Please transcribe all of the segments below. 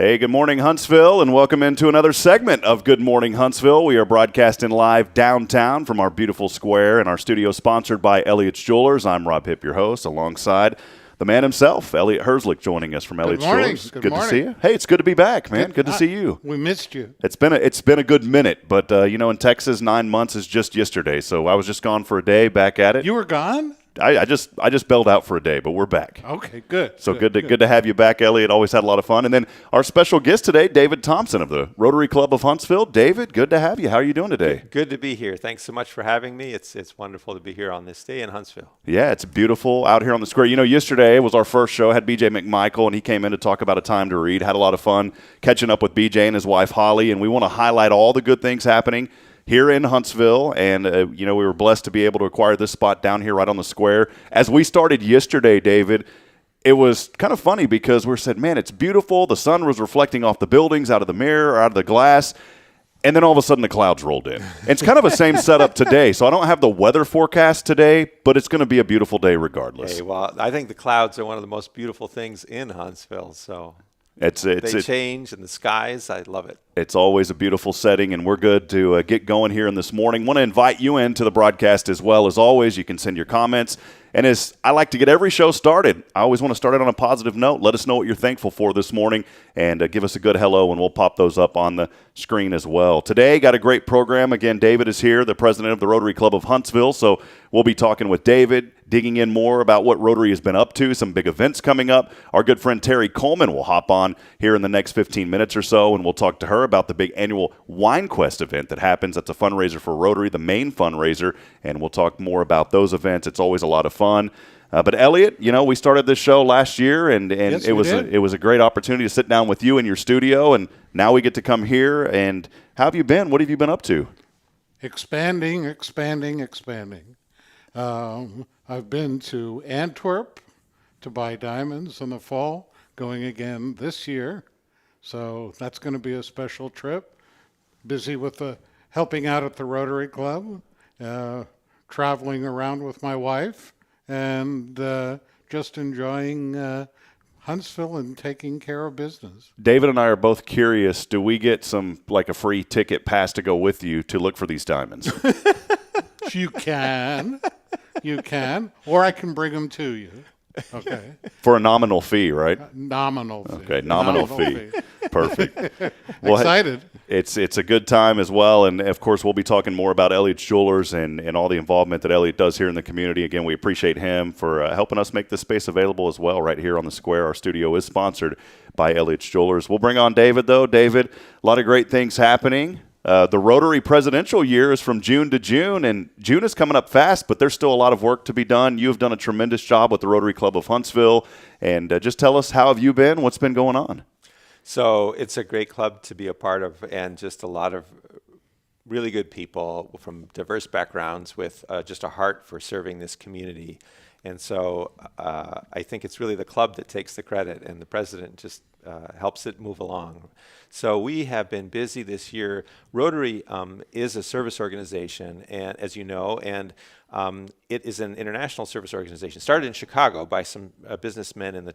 Hey, good morning, Huntsville, and welcome into another segment of Good Morning Huntsville. We are broadcasting live downtown from our beautiful square and our studio sponsored by Elliott Jewelers. I'm Rob Hipp, your host, alongside the man himself, Eliott Herzlich, joining us from Elliott Jewelers. Good to see you. Hey, it's good to be back, man. Good to see you. We missed you. It's been a good minute, but in Texas, 9 months is just yesterday. So I was just gone for a day, back at it. You were gone? I just bailed out for a day, but we're back. Okay, good. So good to have you back, Elliott. Always had a lot of fun. And then our special guest today, David Thompson of the Rotary Club of Huntsville. David, good to have you. How are you doing today? Good to be here. Thanks so much for having me. It's wonderful to be here on this day in Huntsville. Yeah, it's beautiful out here on the square. Yesterday was our first show. I had BJ McMichael, and he came in to talk about A Time to Read. Had a lot of fun catching up with BJ and his wife, Holly, and we want to highlight all the good things happening here in Huntsville, and we were blessed to be able to acquire this spot down here right on the square. As we started yesterday, David, it was kind of funny because we said, man, it's beautiful. The sun was reflecting off the buildings, out of the mirror, out of the glass, and then all of a sudden the clouds rolled in. And it's kind of the same setup today, so I don't have the weather forecast today, but it's going to be a beautiful day regardless. Hey, well, I think the clouds are one of the most beautiful things in Huntsville, so they change in the skies. I love it. It's always a beautiful setting, and we're good to get going here in this morning. Want to invite you into the broadcast as well. As always, you can send your comments. And as I like to get every show started, I always want to start it on a positive note. Let us know what you're thankful for this morning, and give us a good hello, and we'll pop those up on the screen as well. Today, got a great program. Again, David is here, the president of the Rotary Club of Huntsville, so we'll be talking with David, digging in more about what Rotary has been up to, some big events coming up. Our good friend Terri Coleman will hop on here in the next 15 minutes or so, and we'll talk to her about the big annual WineQuest event that happens. That's a fundraiser for Rotary, the main fundraiser, and we'll talk more about those events. It's always a lot of fun. But Elliott, we started this show last year, and yes, it was a great opportunity to sit down with you in your studio, and now we get to come here. And how have you been? What have you been up to? Expanding. I've been to Antwerp to buy diamonds in the fall, going again this year. So that's going to be a special trip. Busy with helping out at the Rotary Club, traveling around with my wife, and just enjoying Huntsville and taking care of business. David and I are both curious. Do we get a free ticket pass to go with you to look for these diamonds? You can, or I can bring them to you. Okay. For a nominal fee, right? Nominal fee. Okay, nominal fee. Perfect. Well, excited. It's a good time as well, and of course we'll be talking more about Elliott Jewelers and all the involvement that Elliott does here in the community. Again, we appreciate him for helping us make this space available as well right here on the square. Our studio is sponsored by Elliott Jewelers. We'll bring on David, though. David, a lot of great things happening. The Rotary presidential year is from June to June, and June is coming up fast, but there's still a lot of work to be done. You have done a tremendous job with the Rotary Club of Huntsville, and just tell us, how have you been? What's been going on? So it's a great club to be a part of, and just a lot of really good people from diverse backgrounds with just a heart for serving this community. And so I think it's really the club that takes the credit, and the president just helps it move along. So we have been busy this year. Rotary is a service organization, and as you know, and it is an international service organization. Started in Chicago by some businessmen in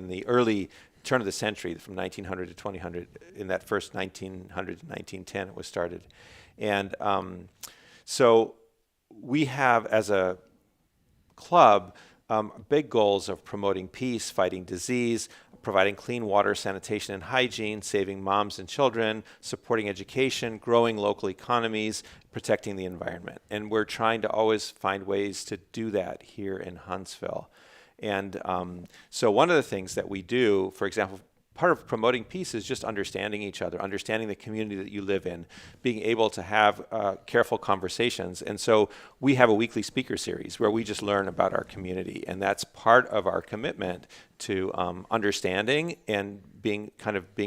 the early turn of the century, from 1900 to 2000. In that first 1900 to 1910, it was started, and so we have, as a club, big goals of promoting peace, fighting disease, providing clean water, sanitation, and hygiene, saving moms and children, supporting education, growing local economies, protecting the environment. And we're trying to always find ways to do that here in Huntsville. And so one of the things that we do, for example, part of promoting peace is just understanding each other, understanding the community that you live in, being able to have careful conversations. And so we have a weekly speaker series where we just learn about our community. And that's part of our commitment to understanding and being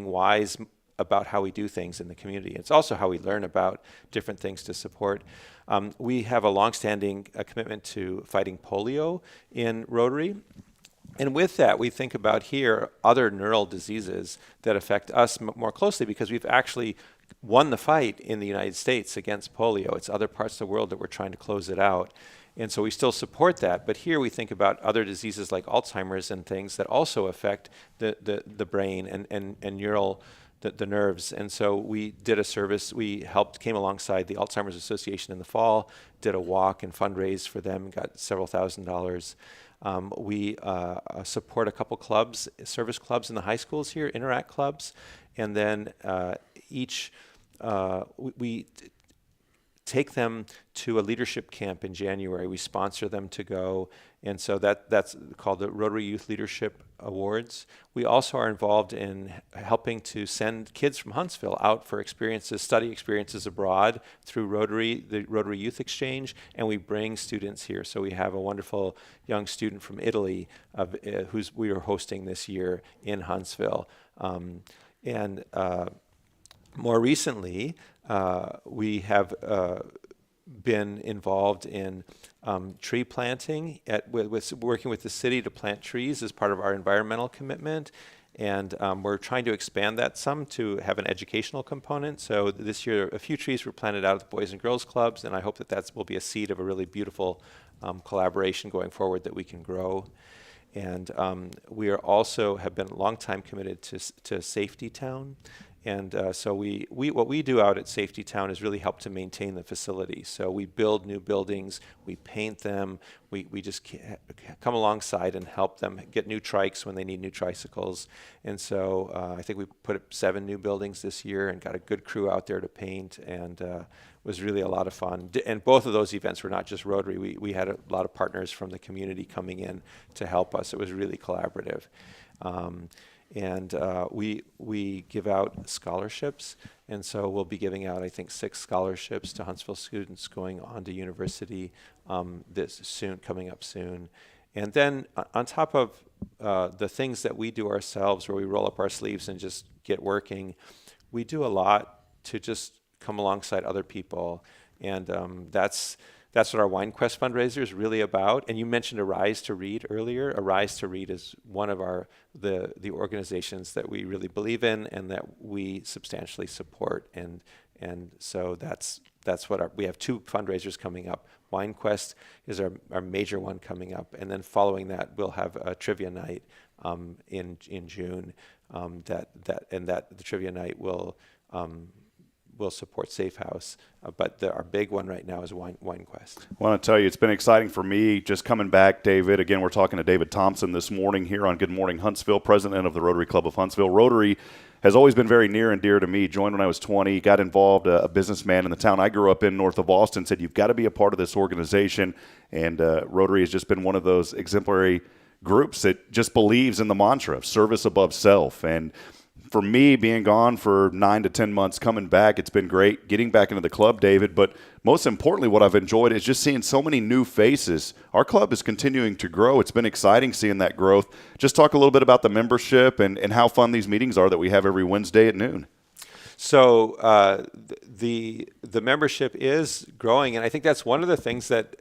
wise about how we do things in the community. It's also how we learn about different things to support. We have a longstanding commitment to fighting polio in Rotary. And with that, we think about here other neural diseases that affect us more closely, because we've actually won the fight in the United States against polio. It's other parts of the world that we're trying to close it out. And so we still support that. But here we think about other diseases like Alzheimer's and things that also affect the brain and neural, the nerves. And so we did a service. We came alongside the Alzheimer's Association in the fall, did a walk and fundraise for them, got several $1,000s. We support a couple clubs, service clubs in the high schools here, Interact clubs. And then we take them to a leadership camp in January. We sponsor them to go. And so that's called the Rotary Youth Leadership Awards. We also are involved in helping to send kids from Huntsville out for study experiences abroad through the Rotary Youth Exchange, and we bring students here. So we have a wonderful young student from Italy who's we are hosting this year in Huntsville. More recently, we have been involved in tree planting, working with the city to plant trees as part of our environmental commitment. And we're trying to expand that some to have an educational component. So this year, a few trees were planted out of the Boys and Girls Clubs, and I hope that will be a seed of a really beautiful collaboration going forward that we can grow. And we are also have been a long time committed to Safety Town. And so what we do out at Safety Town is really help to maintain the facility. So we build new buildings, we paint them, we just come alongside and help them get new trikes when they need new tricycles. And so I think we put up 7 new buildings this year and got a good crew out there to paint, and it was really a lot of fun. And both of those events were not just Rotary. We had a lot of partners from the community coming in to help us. It was really collaborative. And we give out scholarships, and so we'll be giving out, I think, 6 scholarships to Huntsville students going on to university coming up soon. And then on top of the things that we do ourselves, where we roll up our sleeves and just get working, we do a lot to just come alongside other people, and that's what our WineQuest fundraiser is really about. And you mentioned Arise to Read earlier. Arise to Read is one of the organizations that we really believe in and that we substantially support. And so that's what we have 2 fundraisers coming up. WineQuest is our major one coming up, and then following that we'll have a trivia night in June. The trivia night will support Safe House, but our big one right now is WineQuest. I want to tell you, it's been exciting for me just coming back, David. Again, we're talking to David Thompson this morning here on Good Morning Huntsville, president of the Rotary Club of Huntsville. Rotary has always been very near and dear to me. Joined when I was 20, got involved, a businessman in the town I grew up in north of Austin said, you've got to be a part of this organization, and Rotary has just been one of those exemplary groups that just believes in the mantra of service above self. And for me, being gone for 9 to 10 months, coming back, it's been great getting back into the club, David. But most importantly, what I've enjoyed is just seeing so many new faces. Our club is continuing to grow. It's been exciting seeing that growth. Just talk a little bit about the membership and how fun these meetings are that we have every Wednesday at noon. So the membership is growing, and I think that's one of the things that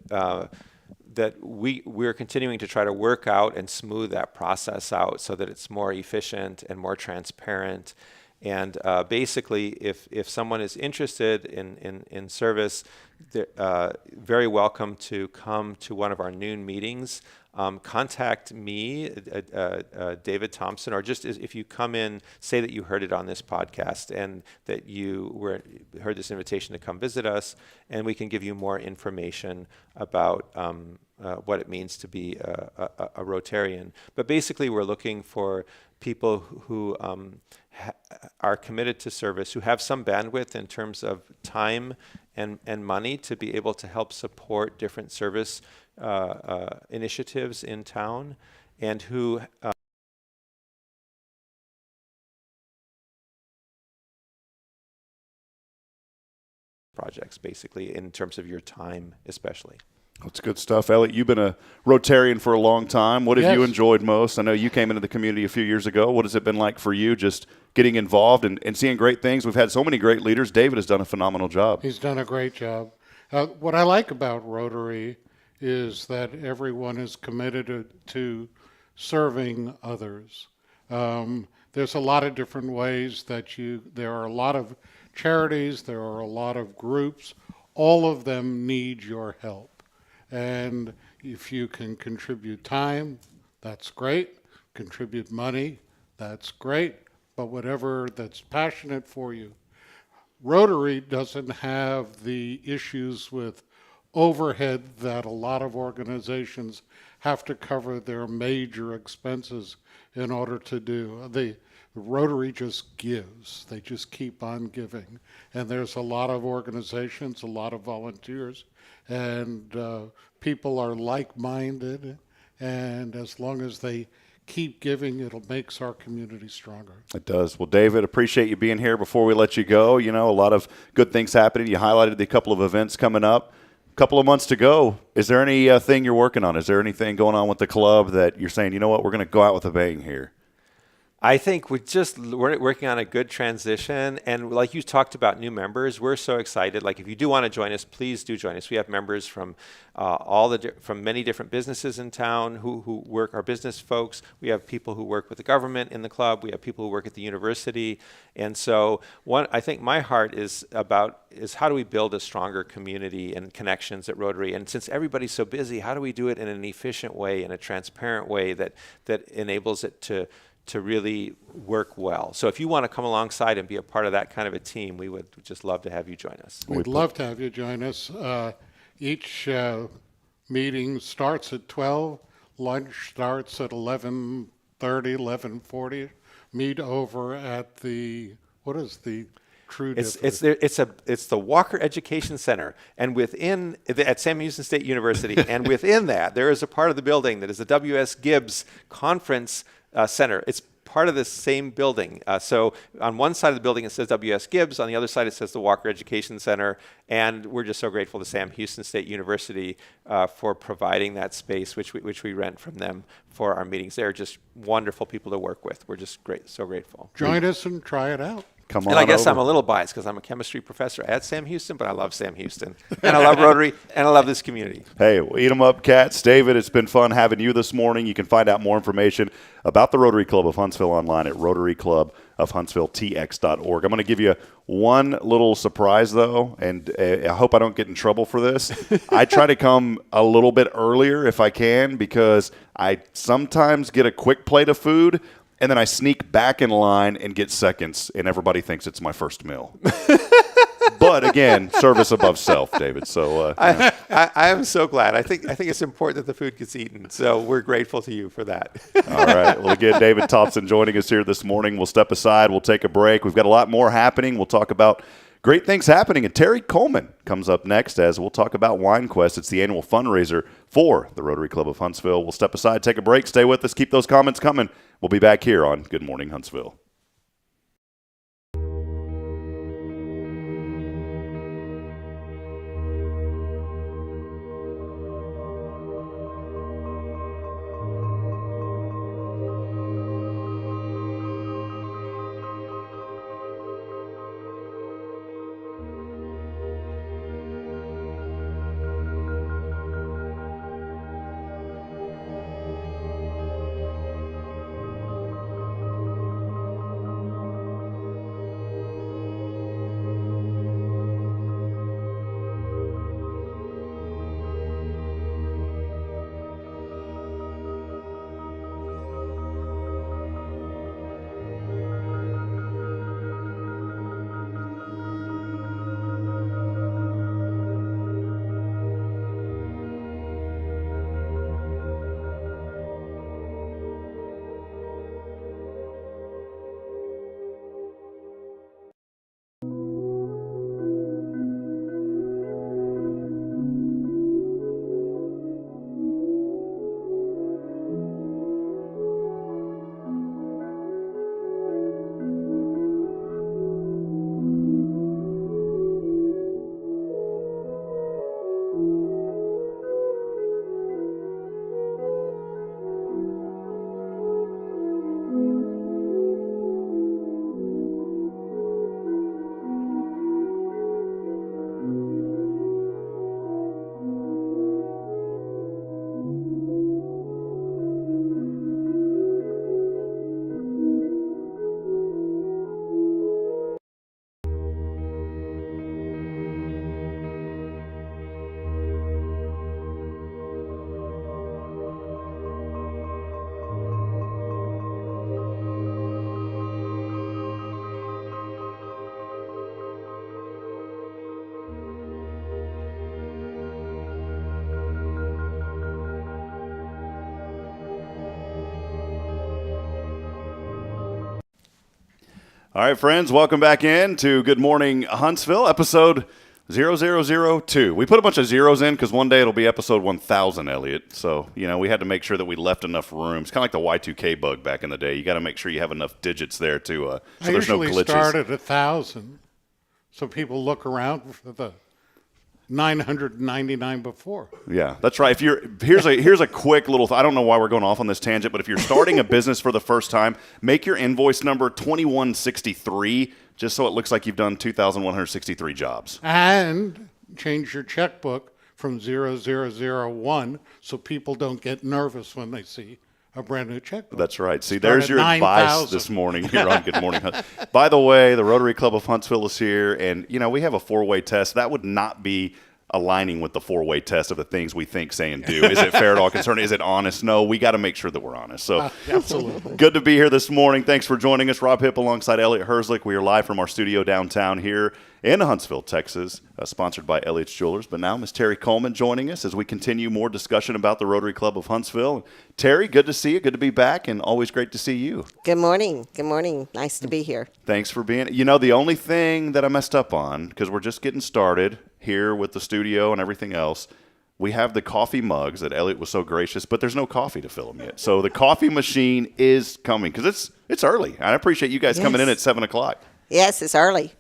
we're continuing to try to work out and smooth that process out so that it's more efficient and more transparent. And basically, if someone is interested in service, they're very welcome to come to one of our noon meetings. Contact me, David Thompson, or just if you come in, say that you heard it on this podcast and that you heard this invitation to come visit us, and we can give you more information about what it means to be a Rotarian. But basically, we're looking for people who are committed to service, who have some bandwidth in terms of time and money to be able to help support different service initiatives in town, and who projects, basically, in terms of your time especially. That's good stuff. Elliott, you've been a Rotarian for a long time. What have you Yes. enjoyed most? I know you came into the community a few years ago. What has it been like for you just getting involved and seeing great things? We've had so many great leaders. David has done a phenomenal job. He's done a great job. What I like about Rotary is that everyone is committed to serving others. There's a lot of different ways there are a lot of charities, there are a lot of groups. All of them need your help. And if you can contribute time, that's great. Contribute money, that's great. But whatever that's passionate for you. Rotary doesn't have the issues with overhead that a lot of organizations have to cover their major expenses in order to do. The Rotary just gives. They just keep on giving. And there's a lot of organizations, a lot of volunteers, and people are like-minded. And as long as they keep giving, it'll makes our community stronger. It does. Well, David, appreciate you being here. Before we let you go, you know, a lot of good things happening. You highlighted the couple of events coming up. A couple of months to go. Is there anything you're working on? Is there anything going on with the club that you're saying, you know what, we're going to go out with a bang here? I think we're working on a good transition, and like you talked about new members, we're so excited. Like if you do want to join us, please do join us. We have members from from many different businesses in town who work, our business folks. We have people who work with the government in the club. We have people who work at the university, and so I think my heart is how do we build a stronger community and connections at Rotary? And since everybody's so busy, how do we do it in an efficient way, in a transparent way that enables it to really work well. So if you want to come alongside and be a part of that kind of a team, we would just love to have you join us. We'd love to have you join us. Each meeting starts at 12. Lunch starts at 11:30, 11:40. Meet over at the, what is the true difference? It's the Walker Education Center, and at Sam Houston State University, and within that there is a part of the building that is the W.S. Gibbs Conference Center. It's part of the same building. So on one side of the building it says W.S. Gibbs, on the other side it says the Walker Education Center, and we're just so grateful to Sam Houston State University for providing that space, which we rent from them for our meetings. They're just wonderful people to work with. We're just so grateful. Join us and try it out. Come on And I guess over. I'm a little biased because I'm a chemistry professor at Sam Houston, but I love Sam Houston, and I love Rotary, and I love this community. Hey, well, eat 'em up, cats. David, it's been fun having you this morning. You can find out more information about the Rotary Club of Huntsville online at rotaryclubofhuntsvilletx.org. I'm going to give you one little surprise, though, and I hope I don't get in trouble for this. I try to come a little bit earlier if I can because I sometimes get a quick plate of food, and then I sneak back in line and get seconds, and everybody thinks it's my first meal. But again, service above self, David. So I am so glad. I think it's important that the food gets eaten. So we're grateful to you for that. all right. Well, again, David Thompson joining us here this morning. We'll step aside. We'll take a break. We've got a lot more happening. We'll talk about great things happening. And Terri Coleman comes up next as we'll talk about WineQuest. It's the annual fundraiser for the Rotary Club of Huntsville. We'll step aside, take a break, stay with us, keep those comments coming. We'll be back here on Good Morning Huntsville. All right, friends, welcome back in to Good Morning Huntsville, episode 0002. We put a bunch of zeros in because one day it'll be episode 1000, Elliott. So, we had to make sure that we left enough room. It's kind of like the Y2K bug back in the day. You got to make sure you have enough digits there so there's no glitches. I usually start at 1,000, so people look around for the 999 before. Yeah, that's right. Here's a quick little. I don't know why we're going off on this tangent, but if you're starting a business for the first time, make your invoice number 2163, just so it looks like you've done 2,163 jobs. And change your checkbook from 0001 so people don't get nervous when they see a brand new checkbook. That's right. See, Start there's your 9, advice this morning here on Good Morning Huntsville. By the way, the Rotary Club of Huntsville is here, and we have a 4-way test. That would not be aligning with the 4-way test of the things we think, say, and do. Is it fair at all concerned? Is it honest? No, we got to make sure that we're honest. So, absolutely. Good to be here this morning. Thanks for joining us. Rob Hipp alongside Eliott Herzlich. We are live from our studio downtown here in Huntsville, Texas, sponsored by Elliott's Jewelers. But now Miss Terri Coleman joining us as we continue more discussion about the Rotary Club of Huntsville. Terri, good to see you. Good to be back, and always great to see you. Good morning. Good morning. Nice to be here. Thanks for being. The only thing that I messed up on, because we're just getting started here with the studio and everything else, we have the coffee mugs that Elliott was so gracious, but there's no coffee to fill them yet. So the coffee machine is coming because it's early. I appreciate you guys coming in at 7 o'clock. Yes, it's early.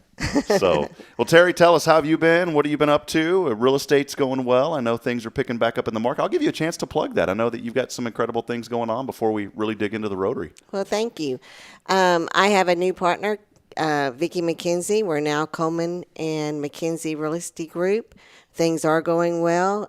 So, well, Terri, tell us, how have you been? What have you been up to? Real estate's going well. I know things are picking back up in the market. I'll give you a chance to plug that. I know that you've got some incredible things going on before we really dig into the Rotary. Well, thank you. I have a new partner, Vicki McKenzie. We're now Coleman and McKenzie Real Estate Group. Things are going well.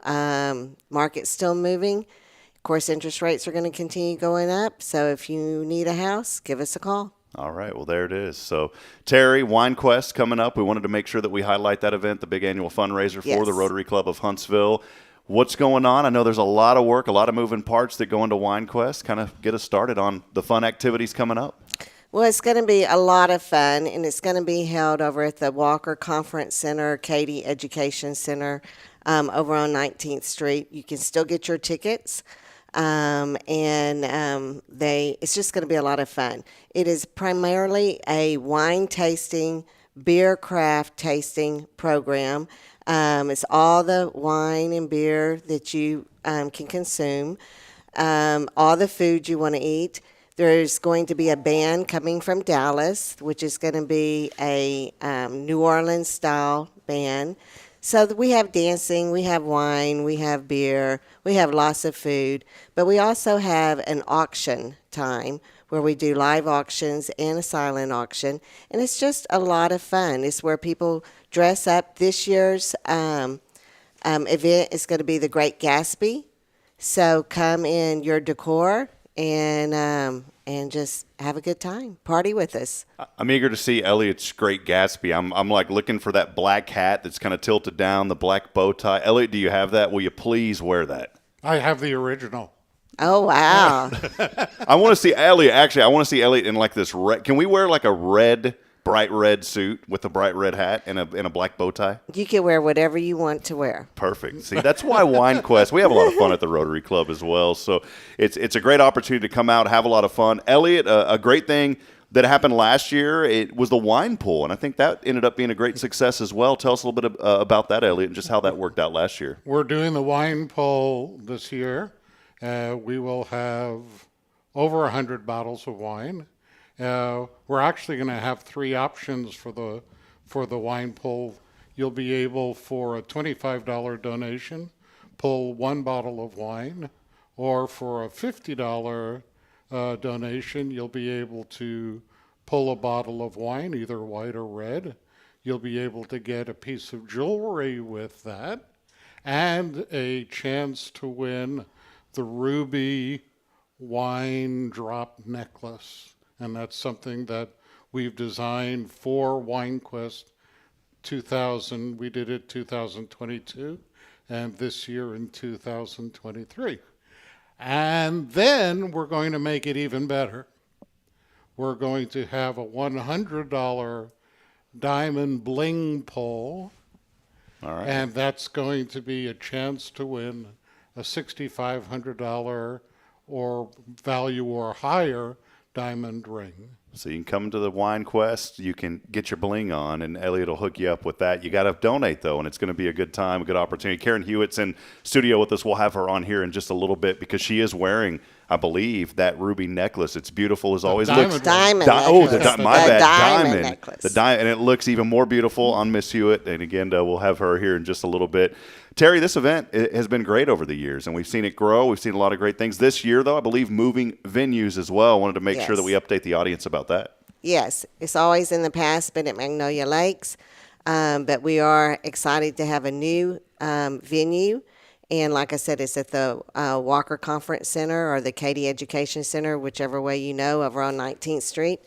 Market's still moving. Of course, interest rates are going to continue going up. So if you need a house, give us a call. All right. Well, there it is. So, Terri, WineQuest coming up. We wanted to make sure that we highlight that event, the big annual fundraiser for the Rotary Club of Huntsville. What's going on? I know there's a lot of work, a lot of moving parts that go into WineQuest. Kind of get us started on the fun activities coming up. Well, it's going to be a lot of fun, and it's going to be held over at the Walker Conference Center, Katy Education Center, over on 19th Street. You can still get your tickets. It's just going to be a lot of fun. It is primarily a wine tasting, beer craft tasting program. It's all the wine and beer that you can consume, all the food you want to eat. There's going to be a band coming from Dallas, which is going to be a New Orleans style band. So we have dancing, we have wine, we have beer, we have lots of food, but we also have an auction time where we do live auctions and a silent auction, and it's just a lot of fun. It's where people dress up. This year's event is going to be the Great Gatsby, so come in your decor and just have a good time. Party with us. I'm eager to see Elliott's Great Gatsby. I'm like looking for that black hat that's kind of tilted down, the black bow tie. Elliott, do you have that? Will you please wear that? I have the original. Oh, wow. I want to see Elliott. Actually, I want to see Elliott in like this red. Can we wear like a bright red suit with a bright red hat and a black bow tie? You can wear whatever you want to wear. Perfect. See, that's why WineQuest, we have a lot of fun at the Rotary Club as well. So it's a great opportunity to come out, have a lot of fun. Elliott, a great thing that happened last year, it was the wine pool, and I think that ended up being a great success as well. Tell us a little bit about that, Elliott, and just how that worked out last year. We're doing the wine pool this year. We will have over 100 bottles of wine. We're actually going to have 3 options for the wine pull. You'll be able, for a $25 donation, pull 1 bottle of wine, or for a $50 donation, you'll be able to pull a bottle of wine, either white or red. You'll be able to get a piece of jewelry with that, and a chance to win the ruby wine drop necklace. And that's something that we've designed for WineQuest 2000. We did it 2022, and this year in 2023. And then we're going to make it even better. We're going to have a $100 diamond bling pull. All right. And that's going to be a chance to win a $6,500 or value or higher diamond ring. So you can come to the WineQuest, you can get your bling on, and Elliott will hook you up with that. You got to donate, though, and it's going to be a good time, a good opportunity. Karen Hewitt's in studio with us. We'll have her on here in just a little bit because she is wearing, I believe, that ruby necklace. It's beautiful as always. Diamond Diamond Diamond necklace. And it looks even more beautiful on Miss Hewitt. And again, we'll have her here in just a little bit. Terri, this event has been great over the years, and we've seen it grow. We've seen a lot of great things. This year, though, I believe moving venues as well. I wanted to make sure that we update the audience about that. Yes, it's always in the past been at Magnolia Lakes, but we are excited to have a new venue. And like I said, it's at the Walker Conference Center or the Katy Education Center, whichever way you know, over on 19th Street.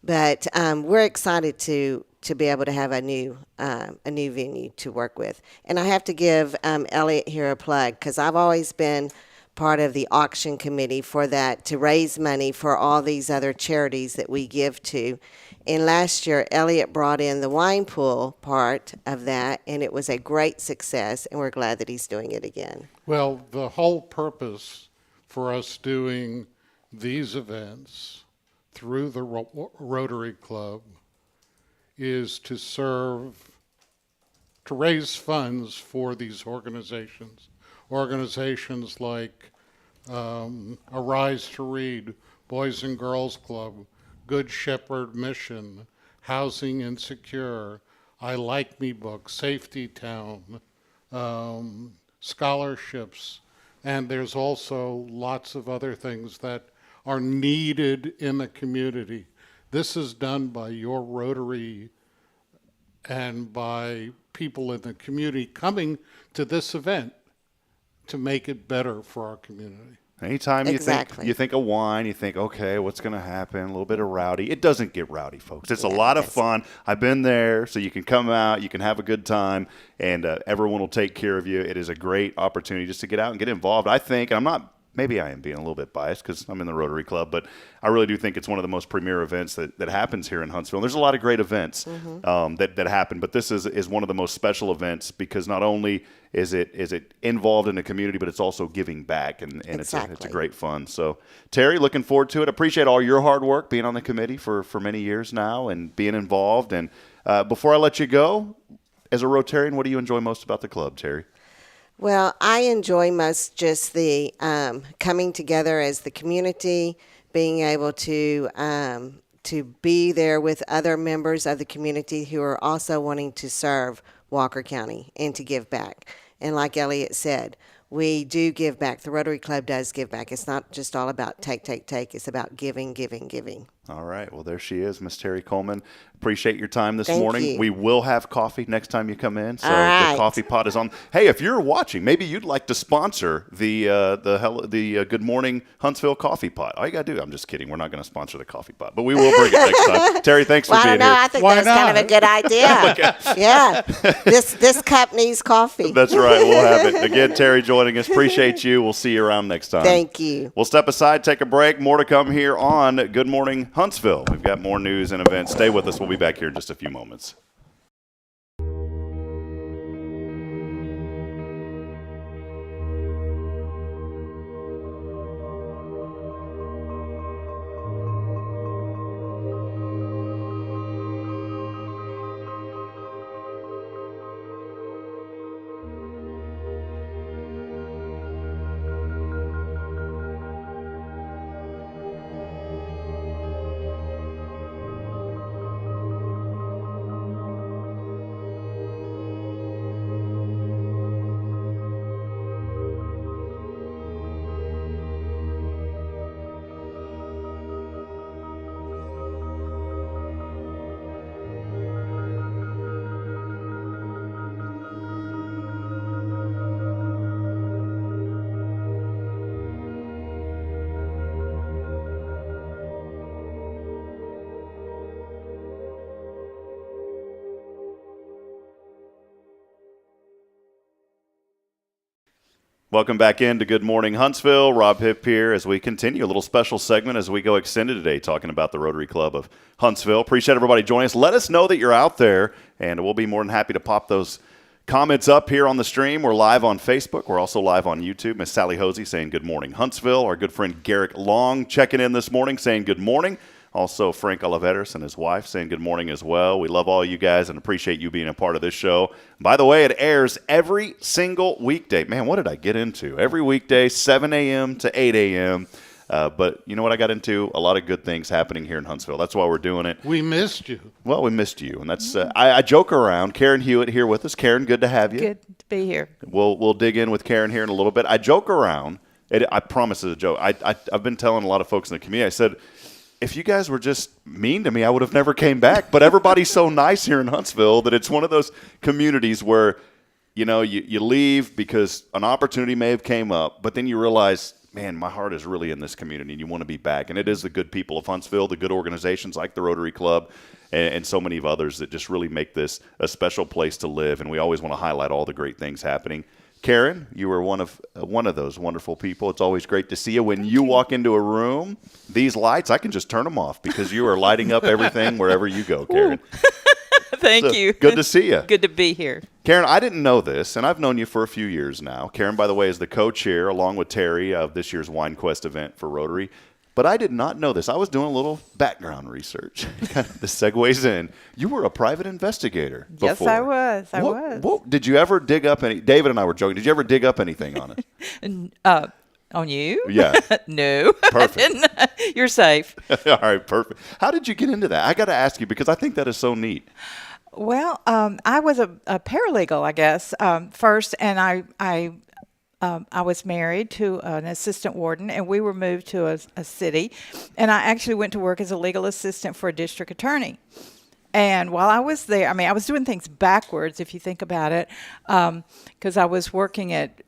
But we're excited to be able to have a new venue to work with. And I have to give Elliott here a plug because I've always been part of the auction committee for that to raise money for all these other charities that we give to. And last year, Elliott brought in the wine pool part of that, and it was a great success, and we're glad that he's doing it again. Well, the whole purpose for us doing these events through the Rotary Club is to raise funds for these organizations. Organizations like Arise to Read, Boys and Girls Club, Good Shepherd Mission, Housing Insecure, I Like Me Book, Safety Town, scholarships, and there's also lots of other things that are needed in the community. This is done by your Rotary and by people in the community coming to this event to make it better for our community. Anytime you Exactly. think of wine, you think, okay, what's going to happen? A little bit of rowdy. It doesn't get rowdy, folks. It's a lot of fun. I've been there, so you can come out, you can have a good time, and everyone will take care of you. It is a great opportunity just to get out and get involved. I think, and I'm not, maybe I am being a little bit biased because I'm in the Rotary Club, but I really do think it's one of the most premier events that happens here in Huntsville. And there's a lot of great events that happen, but this is one of the most special events because not only is it involved in the community, but it's also giving back, and it's a great fun. So, Terri, looking forward to it. Appreciate all your hard work being on the committee for many years now and being involved. And before I let you go, as a Rotarian, what do you enjoy most about the club, Terri? Well, I enjoy most just the coming together as the community, being able to be there with other members of the community who are also wanting to serve Walker County and to give back. And like Elliott said, we do give back. The Rotary Club does give back. It's not just all about take. It's about giving. All right. Well, there she is, Miss Terri Coleman. Appreciate your time this Thank morning. you. We will have coffee next time you come in. So All right. The coffee pot is on. Hey, if you're watching, maybe you'd like to sponsor the Good Morning Huntsville coffee pot. All you got to do, I'm just kidding. We're not going to sponsor the coffee pot, but we will bring it next time. Terri, thanks for Well, I being don't know. here. I think Why that's kind of a good idea. Yeah. This cup needs coffee. That's right. We'll have it. Again, Terri joining us. Appreciate you. We'll see you around next time. Thank you. We'll step aside, take a break. More to come here on Good Morning Huntsville. We've got more news and events. Stay with us. We'll be back here in just a few moments. Welcome back into Good Morning Huntsville. Rob Hipp here as we continue a little special segment as we go extended today talking about the Rotary Club of Huntsville. Appreciate everybody joining us. Let us know that you're out there, and we'll be more than happy to pop those comments up here on the stream. We're live on Facebook. We're also live on YouTube. Miss Sally Hosey saying Good Morning Huntsville. Our good friend Garrick Long checking in this morning saying good morning. Also, Frank Oliveros and his wife saying good morning as well. We love all you guys and appreciate you being a part of this show. By the way, it airs every single weekday. Man, what did I get into? Every weekday, 7 a.m. to 8 a.m. But you know what I got into? A lot of good things happening here in Huntsville. That's why we're doing it. We missed you. Well, we missed you. And that's I joke around. Karen Hewitt here with us. Karen, good to have you. Good to be here. We'll dig in with Karen here in a little bit. I joke around. I promise it's a joke. I've been telling a lot of folks in the community, I said, if you guys were just mean to me, I would have never came back. But everybody's so nice here in Huntsville that it's one of those communities where, you know, you leave because an opportunity may have came up, but then you realize, man, my heart is really in this community and you want to be back. And it is the good people of Huntsville, the good organizations like the Rotary Club and so many of others that just really make this a special place to live. And we always want to highlight all the great things happening. Karen, you were one of those wonderful people. It's always great to see you. When you walk into a room, these lights, I can just turn them off because you are lighting up everything wherever you go, Karen. Thank you. Good to see you. Good to be here. Karen, I didn't know this, and I've known you for a few years now. Karen, by the way, is the co-chair, along with Terri, of this year's WineQuest event for Rotary. But I did not know this. I was doing a little background research. This segues in. You were a private investigator before. Yes, I was. I was. What, did you ever dig up any – David and I were joking. Did you ever dig up anything on it? On you? Yeah. No. Perfect. You're safe. All right, perfect. How did you get into that? I got to ask you because I think that is so neat. Well, I was a paralegal, I guess, first, and I was married to an assistant warden, and we were moved to a city, and I actually went to work as a legal assistant for a district attorney. And while I was there, I mean, I was doing things backwards, if you think about it, because I was working at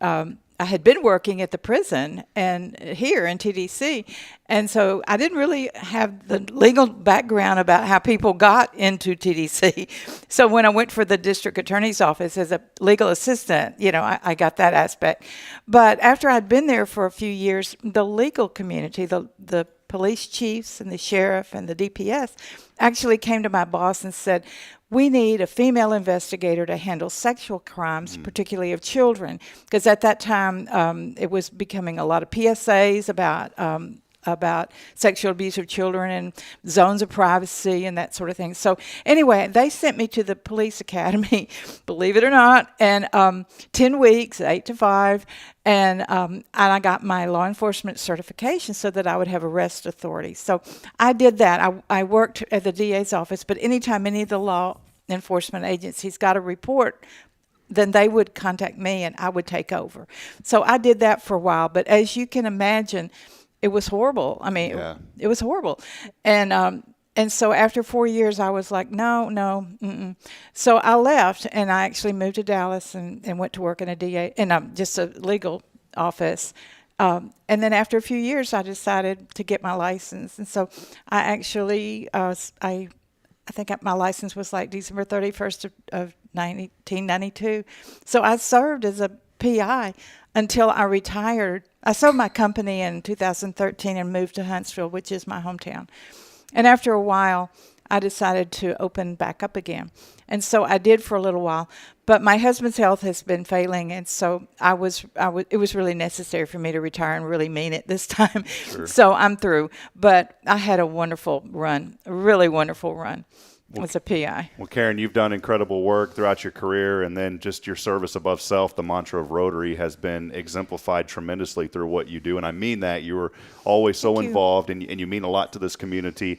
I had been working at the prison and here in TDC, and so I didn't really have the legal background about how people got into TDC. So when I went for the district attorney's office as a legal assistant, you know, I got that aspect. But after I'd been there for a few years, the legal community, the police chiefs and the sheriff and the DPS actually came to my boss and said, we need a female investigator to handle sexual crimes, particularly of children, because at that time it was becoming a lot of PSAs about sexual abuse of children and zones of privacy and that sort of thing. So anyway, they sent me to the police academy, believe it or not, and 10 weeks, 8 to 5, and I got my law enforcement certification so that I would have arrest authority. So I did that. I worked at the DA's office, but anytime any of the law enforcement agencies got a report, then they would contact me and I would take over. So I did that for a while, but as you can imagine, it was horrible. I mean, it was horrible. And so after 4 years, I was like, no. Mm-mm. So I left, and I actually moved to Dallas and went to work in a DA, in just a legal office. And then after a few years, I decided to get my license. And so I actually, I think my license was like December 31st of 1992. So I served as a PI until I retired. I sold my company in 2013 and moved to Huntsville, which is my hometown. And after a while, I decided to open back up again. And so I did for a little while. But my husband's health has been failing, and so it was really necessary for me to retire and really mean it this time. Sure. So I'm through. But I had a wonderful run, a really wonderful run. As a PI. Well, Karen, you've done incredible work throughout your career, and then just your service above self, the mantra of Rotary, has been exemplified tremendously through what you do. And I mean that. You were always so involved, and you mean a lot to this community.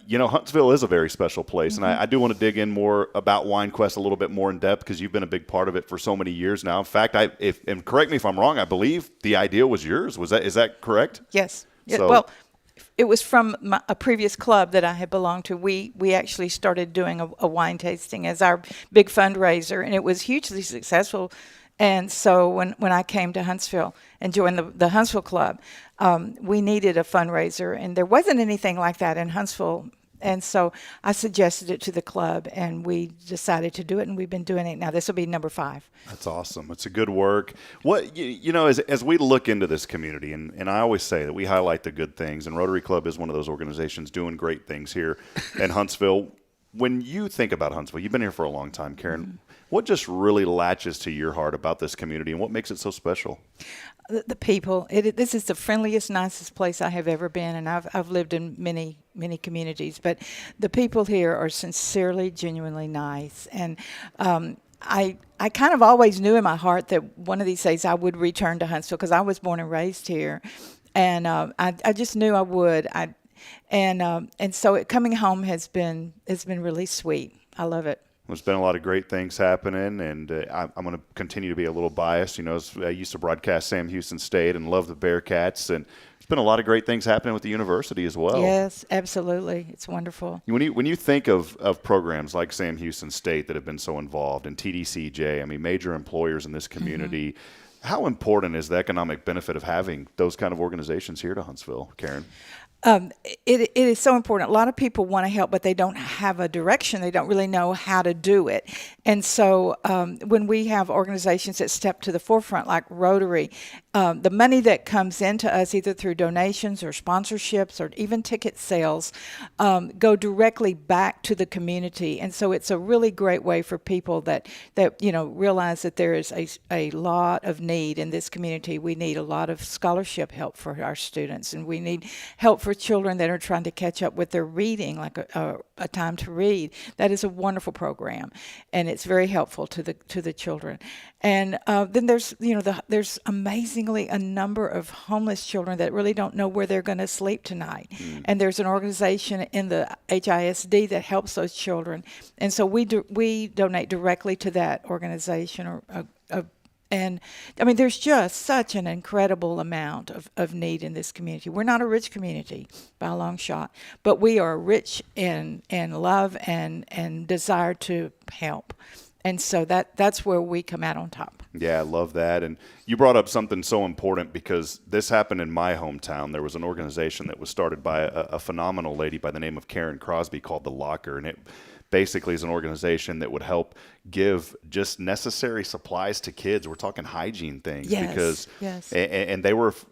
You know, Huntsville is a very special place, and I do want to dig in more about WineQuest a little bit more in depth because you've been a big part of it for so many years now. In fact, and correct me if I'm wrong, I believe the idea was yours. Is that correct? Yes. So, well, it was from a previous club that I had belonged to. We actually started doing a wine tasting as our big fundraiser, and it was hugely successful. And so when I came to Huntsville and joined the Huntsville Club, we needed a fundraiser, and there wasn't anything like that in Huntsville. And so I suggested it to the club, and we decided to do it, and we've been doing it now. This will be number 5. That's awesome. It's a good work. What you know, as we look into this community, and I always say that we highlight the good things, and Rotary Club is one of those organizations doing great things here in Huntsville. When you think about Huntsville, you've been here for a long time, Karen. What just really latches to your heart about this community, and what makes it so special? The people. This is the friendliest, nicest place I have ever been, and I've lived in many communities, but the people here are sincerely, genuinely nice, and I kind of always knew in my heart that one of these days I would return to Huntsville because I was born and raised here, and I just knew I would. And so coming home has been really sweet. I love it. There's been a lot of great things happening, and I'm going to continue to be a little biased. You know, I used to broadcast Sam Houston State and love the Bearcats, and there's been a lot of great things happening with the university as well. Yes, absolutely. It's wonderful. When you think of programs like Sam Houston State that have been so involved, and TDCJ, I mean, major employers in this community, how important is the economic benefit of having those kind of organizations here to Huntsville, Karen? It is so important. A lot of people want to help, but they don't have a direction. They don't really know how to do it. And so when we have organizations that step to the forefront, like Rotary, the money that comes into us either through donations or sponsorships or even ticket sales go directly back to the community. And so it's a really great way for people that realize that there is a lot of need in this community. We need a lot of scholarship help for our students, and we need help for children that are trying to catch up with their reading, like a time to read. That is a wonderful program, and it's very helpful to the children. And then there's there's amazingly a number of homeless children that really don't know where they're going to sleep tonight. And there's an organization in the HISD that helps those children, and so we donate directly to that organization and I mean, there's just such an incredible amount of need in this community. We're not a rich community by a long shot, but we are rich in love and desire to help. And so that's where we come out on top. Yeah, I love that. And you brought up something so important because this happened in my hometown. There was an organization that was started by a phenomenal lady by the name of Karen Crosby called The Locker, and it basically is an organization that would help give just necessary supplies to kids. We're talking hygiene things. Yes, And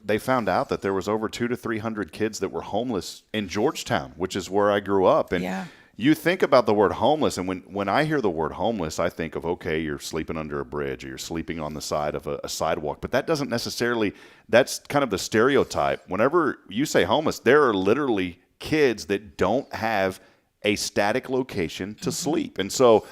they found out that there was over 200 to 300 kids that were homeless in Georgetown, which is where I grew up. And you think about the word homeless, and when I hear the word homeless, I think of, okay, you're sleeping under a bridge or you're sleeping on the side of a sidewalk. But that doesn't necessarily, that's kind of the stereotype. Whenever you say homeless, there are literally kids that don't have a static location to sleep. And so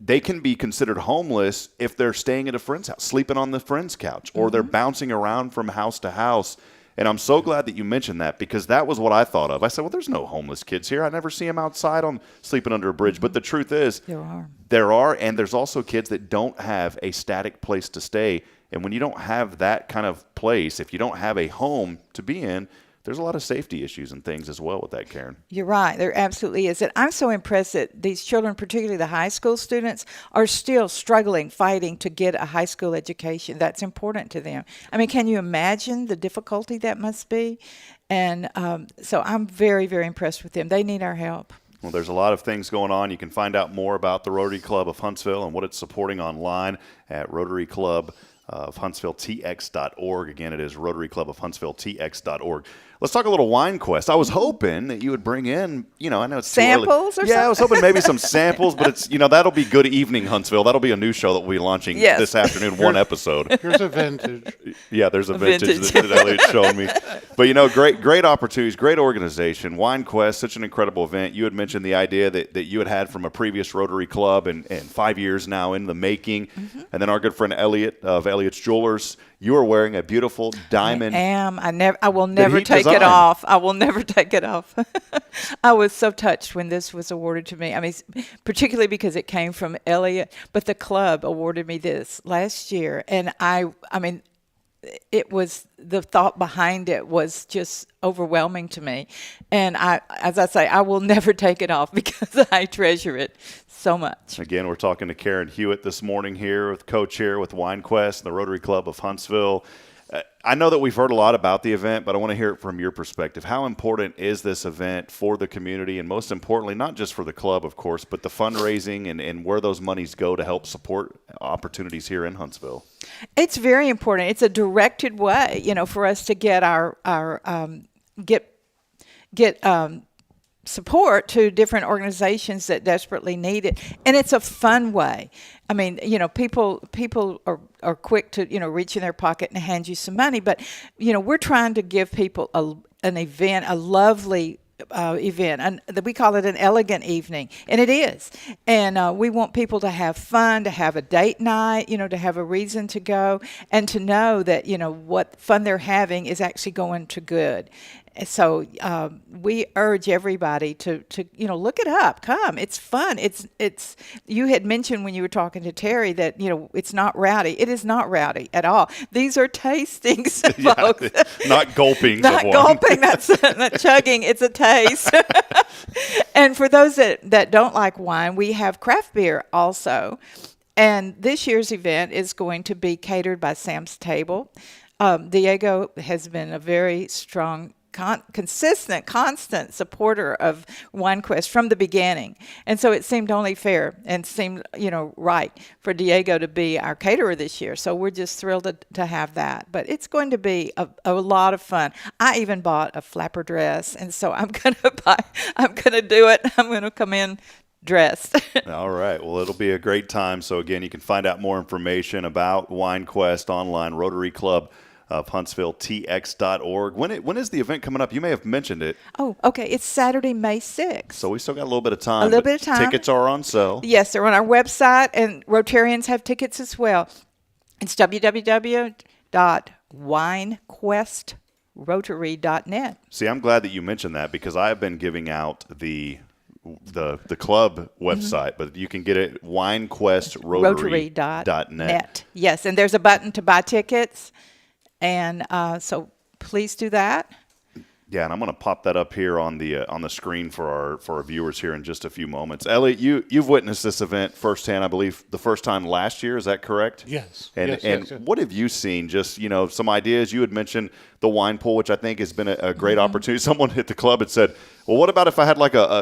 they can be considered homeless if they're staying at a friend's house, sleeping on the friend's couch, or they're bouncing around from house to house. And I'm so glad that you mentioned that, because that was what I thought of. I said, well, there's no homeless kids here. I never see them outside on sleeping under a bridge. But the truth is, there are, and there's also kids that don't have a static place to stay. And when you don't have that kind of place, if you don't have a home to be in, there's a lot of safety issues and things as well with that, Karen. You're right. There absolutely is. And I'm so impressed that these children, particularly the high school students, are still struggling, fighting to get a high school education. That's important to them. I mean, can you imagine the difficulty that must be? And so I'm very, very impressed with them. They need our help. Well, there's a lot of things going on. You can find out more about the Rotary Club of Huntsville and what it's supporting online at Rotary Club of Huntsville TX.org. Again, it is Rotary Club of Huntsville TX.org. Let's talk a little WineQuest. I was hoping that you would bring in, I know it's samples or something. Yeah, I was hoping maybe some samples, but it's, that'll be Good Evening Huntsville. That'll be a new show that we'll be launching this afternoon, one episode. Here's a vintage. Yeah, there's a vintage that Elliott's showing me. But, great opportunities, great organization. WineQuest, such an incredible event. You had mentioned the idea that you had from a previous Rotary Club and 5 years now in the making. And then our good friend Elliott of Elliott's Jewelers, you are wearing a beautiful diamond. I am. I will never take it off. I will never take it off. I was so touched when this was awarded to me. I mean, particularly because it came from Elliott, but the club awarded me this last year. And I mean, it was, the thought behind it was just overwhelming to me. And as I say, I will never take it off because I treasure it so much. Again, we're talking to Karen Hewitt this morning here, with co-chair with WineQuest and the Rotary Club of Huntsville. I know that we've heard a lot about the event, but I want to hear it from your perspective. How important is this event for the community, and most importantly, not just for the club, of course, but the fundraising and where those monies go to help support opportunities here in Huntsville? It's very important. It's a directed way, for us to get our support to different organizations that desperately need it, and it's a fun way. I mean, people are quick to reach in their pocket and hand you some money, but we're trying to give people an event, a lovely event, and we call it an elegant evening, and it is. And we want people to have fun, to have a date night, to have a reason to go, and to know that what fun they're having is actually going to good. So we urge everybody to look it up. Come, it's fun. It's. You had mentioned when you were talking to Terri that it's not rowdy. It is not rowdy at all. These are tastings, folks. Not gulping. Not gulping. That's not chugging. It's a taste. And for those that don't like wine, we have craft beer also. And this year's event is going to be catered by Sam's Table. Diego has been a very strong, constant supporter of WineQuest from the beginning. And so it seemed only fair and seemed, right for Diego to be our caterer this year. So we're just thrilled to have that. But it's going to be a lot of fun. I even bought a flapper dress, and so I'm going to do it. I'm going to come in dressed. All right. Well, it'll be a great time. So again, you can find out more information about WineQuest online, Rotary Club of Huntsville, tx.org. When is the event coming up? You may have mentioned it. Oh, okay. It's Saturday, May 6th. So we still got a little bit of time. A little bit of time. Tickets are on sale. Yes, they're on our website, and Rotarians have tickets as well. It's www.winequestrotary.net. See, I'm glad that you mentioned that because I have been giving out the club website, but you can get it winequestrotary.net. Yes, and there's a button to buy tickets, and so please do that. Yeah, and I'm going to pop that up here on the screen for our viewers here in just a few moments. Elliott, you've witnessed this event firsthand, I believe, the first time last year. Is that correct? Yes. And yes. What have you seen? Just some ideas. You had mentioned the wine pool, which I think has been a great opportunity. Someone at the club had said, "Well, what about if I had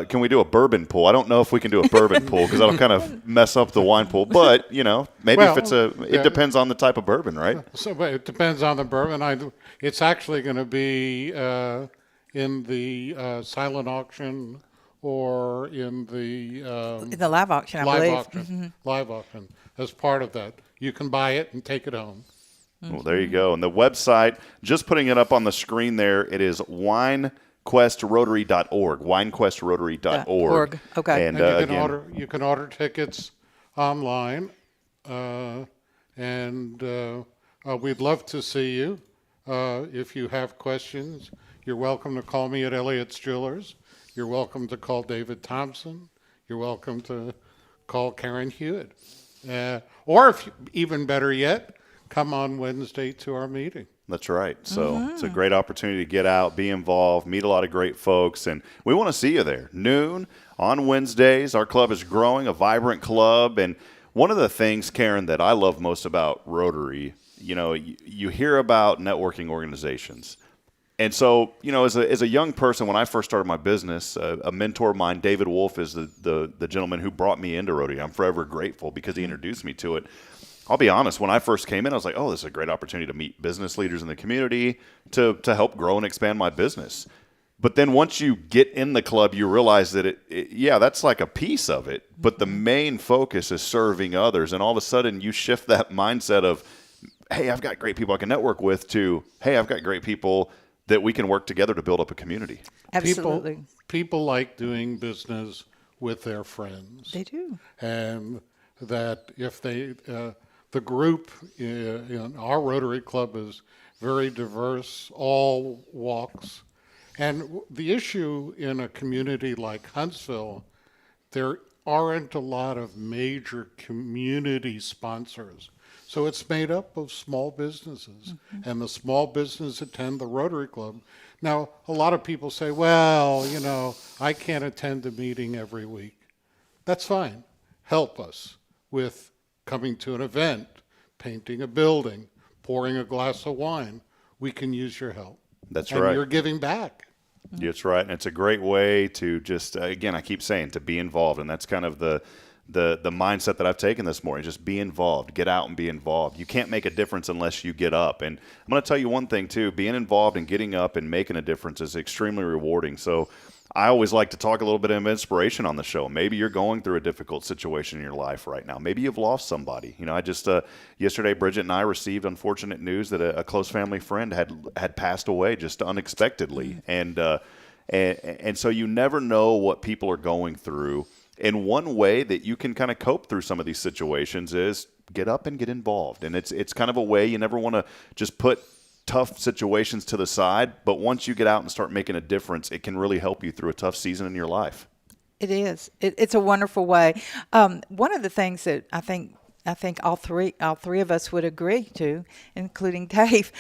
can we do a bourbon pool?" I don't know if we can do a bourbon pool because that'll kind of mess up the wine pool. But maybe if it depends on the type of bourbon, right? So, but it depends on the bourbon. It's actually going to be in the silent auction or in the live auction, I believe. Live auction as part of that. You can buy it and take it home. Well, there you go. And the website, just putting it up on the screen there, it is winequestrotary.org. Winequestrotary.org. Okay. And you can order tickets online, and we'd love to see you. If you have questions, you're welcome to call me at Elliott's Jewelers. You're welcome to call David Thompson. You're welcome to call Karen Hewitt. Or if even better yet, come on Wednesday to our meeting. That's right. So it's a great opportunity to get out, be involved, meet a lot of great folks, and we want to see you there. Noon on Wednesdays. Our club is growing, a vibrant club, and one of the things, Karen, that I love most about Rotary, you hear about networking organizations. And so, as a young person, when I first started my business, a mentor of mine, David Wolf, is the gentleman who brought me into Rotary. I'm forever grateful because he introduced me to it. I'll be honest, when I first came in, I was like, oh, this is a great opportunity to meet business leaders in the community to help grow and expand my business. But then once you get in the club, you realize that that's like a piece of it. But the main focus is serving others. And all of a sudden you shift that mindset of, hey, I've got great people I can network with, to, hey, I've got great people that we can work together to build up a community. Absolutely. People like doing business with their friends. They do. And that if they, the group in our Rotary Club is very diverse, all walks. And the issue in a community like Huntsville, there aren't a lot of major community sponsors. So it's made up of small businesses, and the small businesses attend the Rotary Club. Now, a lot of people say, well, I can't attend a meeting every week. That's fine. Help us with coming to an event, painting a building, pouring a glass of wine. We can use your help. That's and right. And you're giving back. That's right. And it's a great way to just, again, I keep saying, to be involved. And that's kind of the mindset that I've taken this morning. Just be involved. Get out and be involved. You can't make a difference unless you get up. And I'm going to tell you one thing, too. Being involved and getting up and making a difference is extremely rewarding. So I always like to talk a little bit of inspiration on the show. Maybe you're going through a difficult situation in your life right now. Maybe you've lost somebody. I just yesterday, Bridget and I received unfortunate news that a close family friend had passed away just unexpectedly, and so you never know what people are going through. And one way that you can kind of cope through some of these situations is get up and get involved. And it's kind of a way you never want to just put tough situations to the side, but once you get out and start making a difference, it can really help you through a tough season in your life. It is. It's a wonderful way. One of the things that I think all three of us would agree to, including Dave.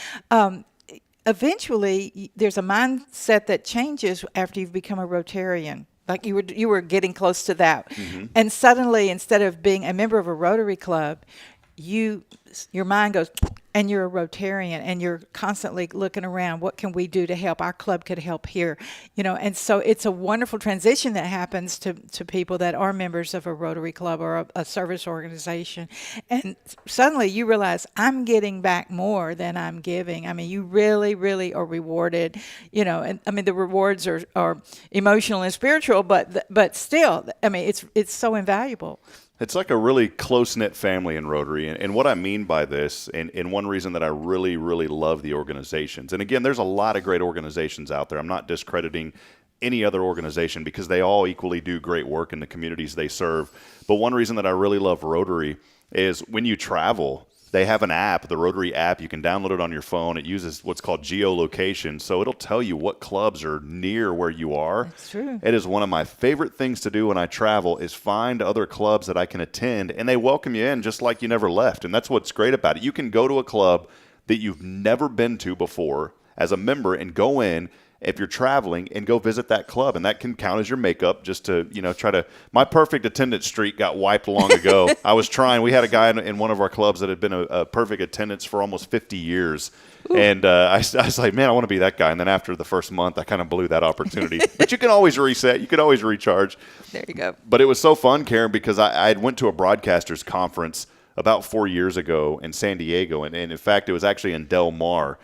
Eventually, there's a mindset that changes after you've become a Rotarian. Like you were getting close to that, and suddenly, instead of being a member of a Rotary Club, your mind goes, and you're a Rotarian, and you're constantly looking around. What can we do to help? Our club could help here, And so it's a wonderful transition that happens to people that are members of a Rotary Club or a service organization, and suddenly you realize I'm getting back more than I'm giving. I mean, you really, really are rewarded, And I mean, the rewards are emotional and spiritual, but still, I mean, it's so invaluable. It's like a really close-knit family in Rotary. And what I mean by this, and one reason that I really, really love the organizations, and again, there's a lot of great organizations out there. I'm not discrediting any other organization because they all equally do great work in the communities they serve. But one reason that I really love Rotary is when you travel, they have an app, the Rotary app. You can download it on your phone. It uses what's called geolocation, so it'll tell you what clubs are near where you are. That's true. It is one of my favorite things to do when I travel is find other clubs that I can attend, and they welcome you in just like you never left, and that's what's great about it. You can go to a club that you've never been to before as a member and go in if you're traveling and go visit that club, and that can count as your makeup just to, try to – my perfect attendance streak got wiped long ago. I was trying – we had a guy in one of our clubs that had been a perfect attendance for almost 50 years. Ooh. And I was like, man, I want to be that guy. And then after the first month, I kind of blew that opportunity. But you can always reset. You can always recharge. There you go. But it was so fun, Karen, because I went to a broadcasters conference about 4 years ago in San Diego. And in fact, it was actually in Del Mar.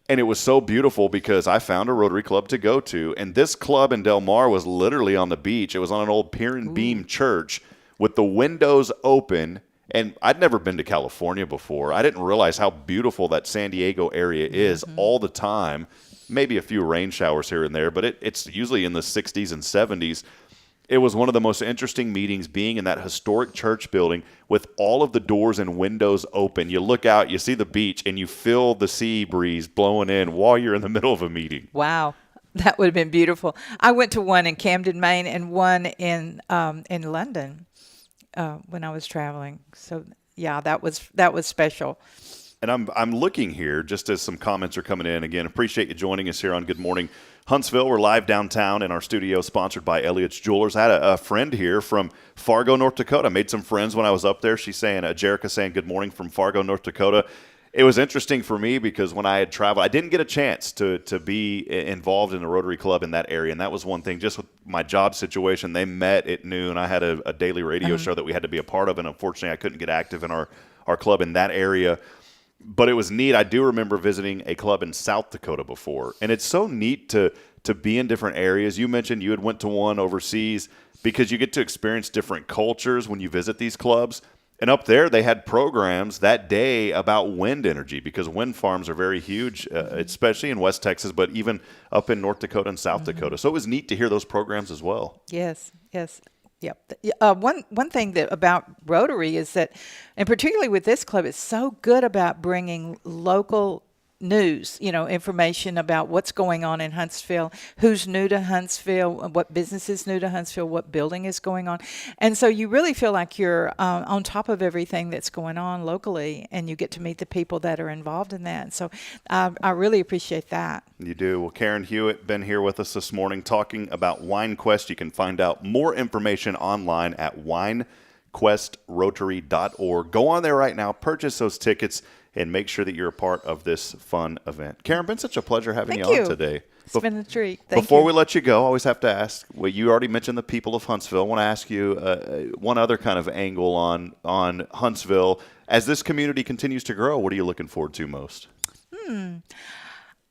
And it was so beautiful because I found a Rotary Club to go to. And this club in Del Mar was literally on the beach. It was on an old pier and beam church with the windows open. And I'd never been to California before. I didn't realize how beautiful that San Diego area is all the time. Maybe a few rain showers here and there, but it's usually in the 60s and 70s. It was one of the most interesting meetings being in that historic church building with all of the doors and windows open. You look out, you see the beach, and you feel the sea breeze blowing in while you're in the middle of a meeting. Wow. That would have been beautiful. I went to one in Camden, Maine, and one in London when I was traveling. So, yeah, that was special. And I'm looking here just as some comments are coming in. Again, appreciate you joining us here on Good Morning Huntsville. We're live downtown in our studio, sponsored by Elliott's Jewelers. I had a friend here from Fargo, North Dakota. Made some friends when I was up there. She's saying, Jerica saying good morning from Fargo, North Dakota. It was interesting for me because when I had traveled, I didn't get a chance to be involved in a Rotary Club in that area. And that was one thing, just with my job situation. They met at noon. I had a daily radio show that we had to be a part of. And unfortunately, I couldn't get active in our club in that area. But it was neat. I do remember visiting a club in South Dakota before. And it's so neat to be in different areas. You mentioned you had went to one overseas because you get to experience different cultures when you visit these clubs. And up there, they had programs that day about wind energy because wind farms are very huge, especially in West Texas, but even up in North Dakota and South Dakota. So it was neat to hear those programs as well. Yes. Yep. One thing that about Rotary is that, and particularly with this club, it's so good about bringing local news, information about what's going on in Huntsville, who's new to Huntsville, what business is new to Huntsville, what building is going on. And so you really feel like you're on top of everything that's going on locally, and you get to meet the people that are involved in that. So I really appreciate that. You do. Well, Karen Hewitt been here with us this morning talking about WineQuest. You can find out more information online at winequestrotary.org. Go on there right now, purchase those tickets, and make sure that you're a part of this fun event. Karen, been such a pleasure having you on today. It's been a treat. Before we let you go, I always have to ask, well, you already mentioned the people of Huntsville. I want to ask you one other kind of angle on Huntsville. As this community continues to grow, what are you looking forward to most?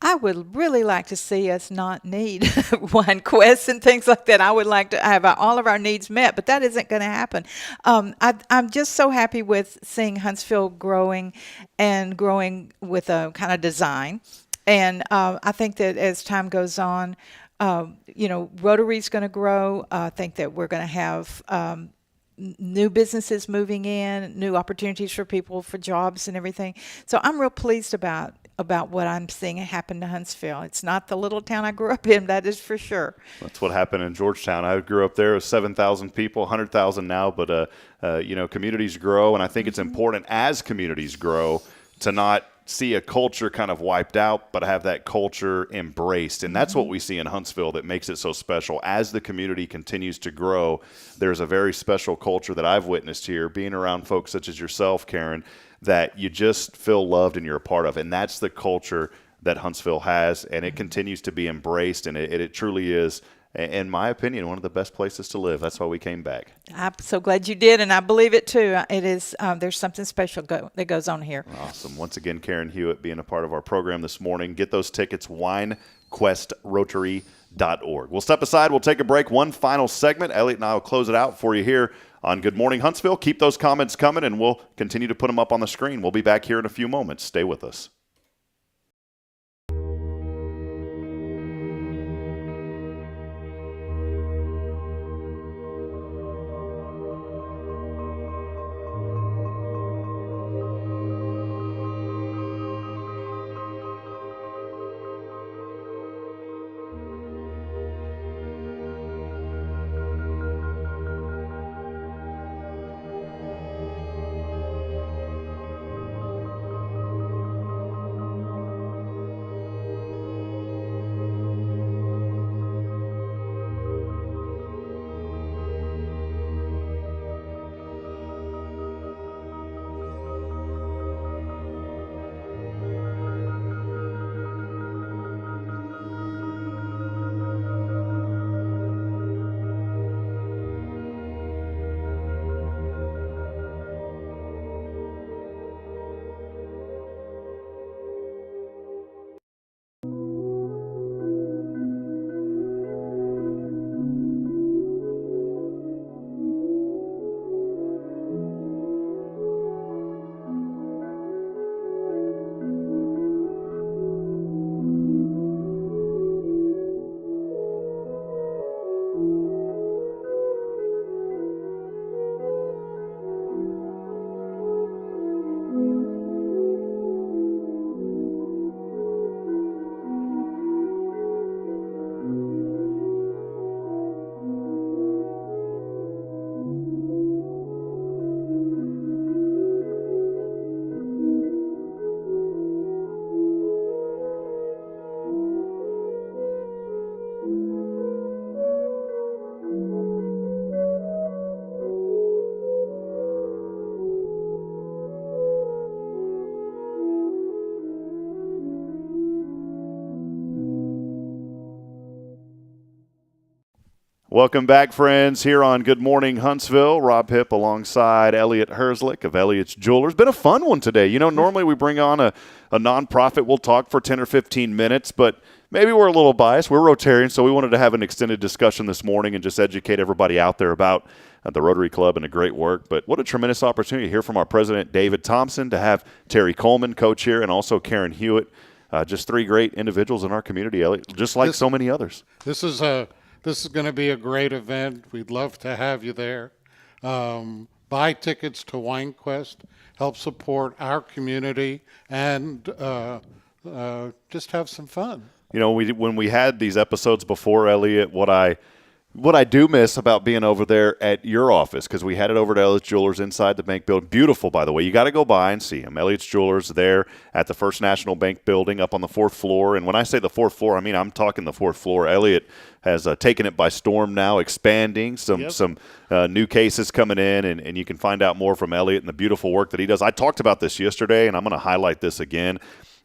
I would really like to see us not need WineQuest and things like that. I would like to have all of our needs met, but that isn't going to happen. I'm just so happy with seeing Huntsville growing and growing with a kind of design. And I think that as time goes on, Rotary's going to grow. I think that we're going to have new businesses moving in, new opportunities for people for jobs and everything. So I'm real pleased about what I'm seeing happen to Huntsville. It's not the little town I grew up in, that is for sure. That's what happened in Georgetown. I grew up there with 7,000 people, 100,000 now, but communities grow, and I think it's important as communities grow to not see a culture kind of wiped out, but have that culture embraced. And that's what we see in Huntsville that makes it so special. As the community continues to grow, there's a very special culture that I've witnessed here, being around folks such as yourself, Karen, that you just feel loved and you're a part of. And that's the culture that Huntsville has, and it continues to be embraced, and it truly is, in my opinion, one of the best places to live. That's why we came back. I'm so glad you did, and I believe it too. It is. There's something special that goes on here. Awesome. Once again, Karen Hewitt being a part of our program this morning. Get those tickets, winequestrotary.org. We'll step aside. We'll take a break. One final segment. Elliott and I will close it out for you here on Good Morning Huntsville. Keep those comments coming, and we'll continue to put them up on the screen. We'll be back here in a few moments. Stay with us. Welcome back, friends, here on Good Morning Huntsville. Rob Hipp alongside Eliott Herzlich of Elliott's Jewelers. Been a fun one today. You know, normally we bring on a nonprofit. We'll talk for 10 or 15 minutes, but maybe we're a little biased. We're Rotarians, so we wanted to have an extended discussion this morning and just educate everybody out there about the Rotary Club and the great work. But what a tremendous opportunity to hear from our president, David Thompson, to have Terri Coleman, coach here, and also Karen Hewitt. Just three great individuals in our community, Elliott, just like so many others. This is going to be a great event. We'd love to have you there. Buy tickets to WineQuest. Help support our community and just have some fun. You know, when we had these episodes before, Elliott, what I do miss about being over there at your office, because we had it over at Elliott's Jewelers inside the bank building. Beautiful, by the way. You got to go by and see them. Elliott's Jewelers there at the First National Bank building up on the fourth floor. And when I say the fourth floor, I mean I'm talking the fourth floor. Elliott has taken it by storm now, expanding some new cases coming in, and you can find out more from Elliott and the beautiful work that he does. I talked about this yesterday, and I'm going to highlight this again.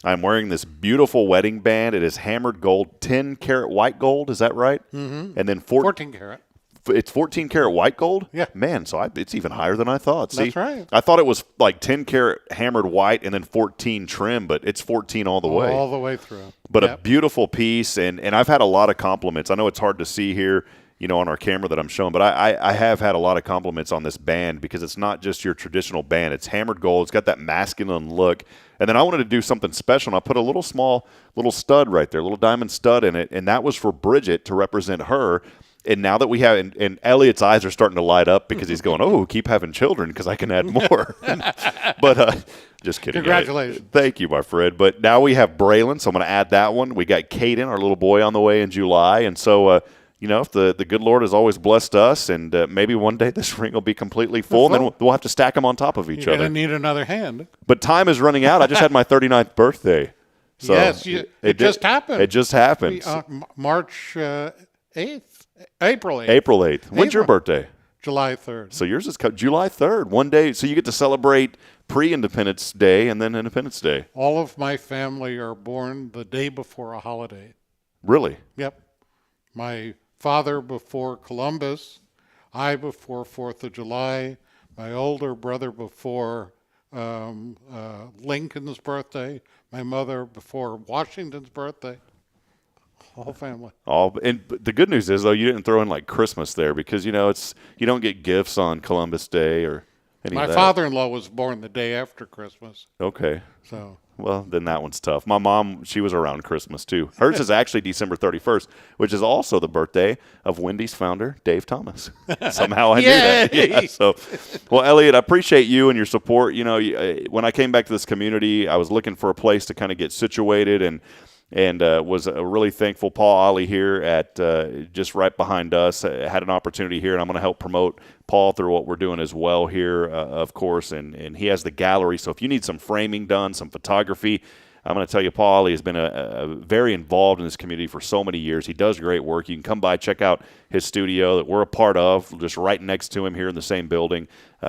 I'm wearing this beautiful wedding band. It is hammered gold, 10-karat white gold. Is that right? Mm-hmm. And then 14 karat. It's 14 karat white gold? Yeah. Man, so it's even higher than I thought. See, That's right. I thought it was like 10 karat hammered white and then 14 trim, but it's 14 all the way. All the way through. But Yep. a beautiful piece, and I've had a lot of compliments. I know it's hard to see here, on our camera that I'm showing, but I have had a lot of compliments on this band because it's not just your traditional band. It's hammered gold. It's got that masculine look. And then I wanted to do something special, and I put a little stud right there, a little diamond stud in it, and that was for Bridget to represent her. And now that we have, and Elliott's eyes are starting to light up because he's going, oh, keep having children because I can add more. But just kidding. Congratulations. Thank you, my friend. But now we have Braylon, so I'm going to add that one. We got Caden, our little boy, on the way in July. And so, if the good Lord has always blessed us, and maybe one day this ring will be completely full, and then we'll have to stack them on top of each You're other. going to need another hand. But time is running out. I just had my 39th birthday. So Yes, it just happened. It just happened. March 8th. April 8th. April 8th. When's your April. birthday? July 3rd. So yours is July 3rd, one day. So you get to celebrate pre-Independence Day and then Independence Day. All of my family are born the day before a holiday. Really? Yep. My father before Columbus, I before 4th of July, my older brother before Lincoln's birthday, my mother before Washington's birthday. Whole family. And the good news is, though, you didn't throw in like Christmas there because, you don't get gifts on Columbus Day or any My of that. father-in-law was born the day after Christmas. Okay. So Well, then that one's tough. My mom, she was around Christmas, too. Hers is actually December 31st, which is also the birthday of Wendy's founder, Dave Thomas. Somehow I knew that. Yay! Yeah, so, well, Elliott, I appreciate you and your support. When I came back to this community, I was looking for a place to kind of get situated and was really thankful. Paul Ollie here at just right behind us had an opportunity here, and I'm going to help promote Paul through what we're doing as well here, of course. And he has the gallery, so if you need some framing done, some photography, I'm going to tell you, Paul Ollie has been a very involved in this community for so many years. He does great work. You can come by, check out his studio that we're a part of, just right next to him here in the same building.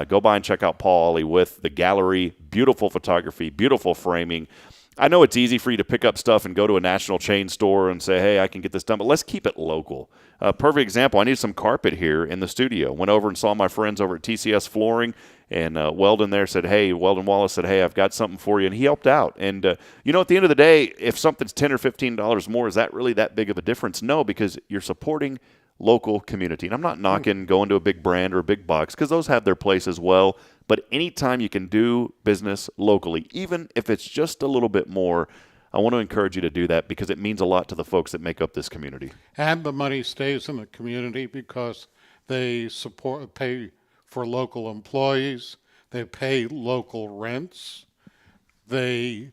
Go by and check out Paul Ollie with the gallery. Beautiful photography, beautiful framing. I know it's easy for you to pick up stuff and go to a national chain store and say, hey, I can get this done, but let's keep it local. Perfect example, I need some carpet here in the studio. Went over and saw my friends over at TCS Flooring, and Weldon Wallace said, hey, I've got something for you, and he helped out. And, at the end of the day, if something's $10 or $15 more, is that really that big of a difference? No, because you're supporting local community. And I'm not knocking going to a big brand or a big box because those have their place as well. But anytime you can do business locally, even if it's just a little bit more, I want to encourage you to do that because it means a lot to the folks that make up this community. and the money stays in the community because they pay for local employees, they pay local rents, when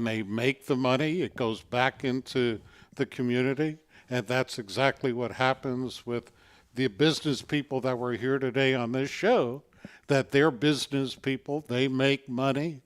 they make the money, it goes back into the community, and that's exactly what happens with the business people that were here today on this show, that they're business people, they make money,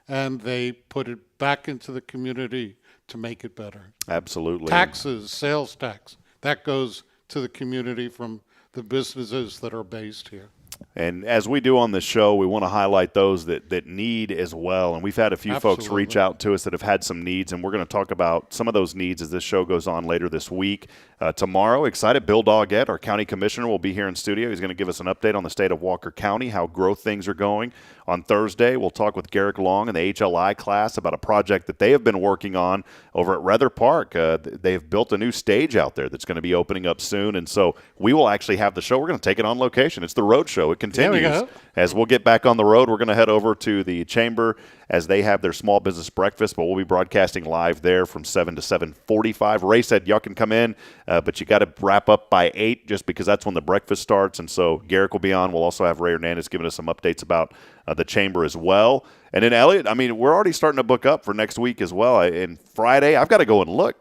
and they put it back into the community to make it better. Absolutely. Taxes, sales tax, that goes to the community from the businesses that are based here. And as we do on this show, we want to highlight those that need as well. And we've had a few folks reach out to us that have had some needs, and we're going to talk about some of those needs as this show goes on later this week. Tomorrow, excited, Bill Doggett, our county commissioner, will be here in studio. He's going to give us an update on the state of Walker County, how growth things are going. On Thursday, we'll talk with Garrick Long and the HLI class about a project that they have been working on over at Rether Park. They've built a new stage out there that's going to be opening up soon, and so we will actually have the show. We're going to take it on location. It's the road show. It continues. There we go. As we'll get back on the road, we're going to head over to the chamber as they have their small business breakfast, but we'll be broadcasting live there from 7 to 7:45. Ray said y'all can come in, but you got to wrap up by 8 just because that's when the breakfast starts, and so Garrick will be on. We'll also have Ray Hernandez giving us some updates about the chamber as well. And then Elliott, we're already starting to book up for next week as well. And Friday, I've got to go and look.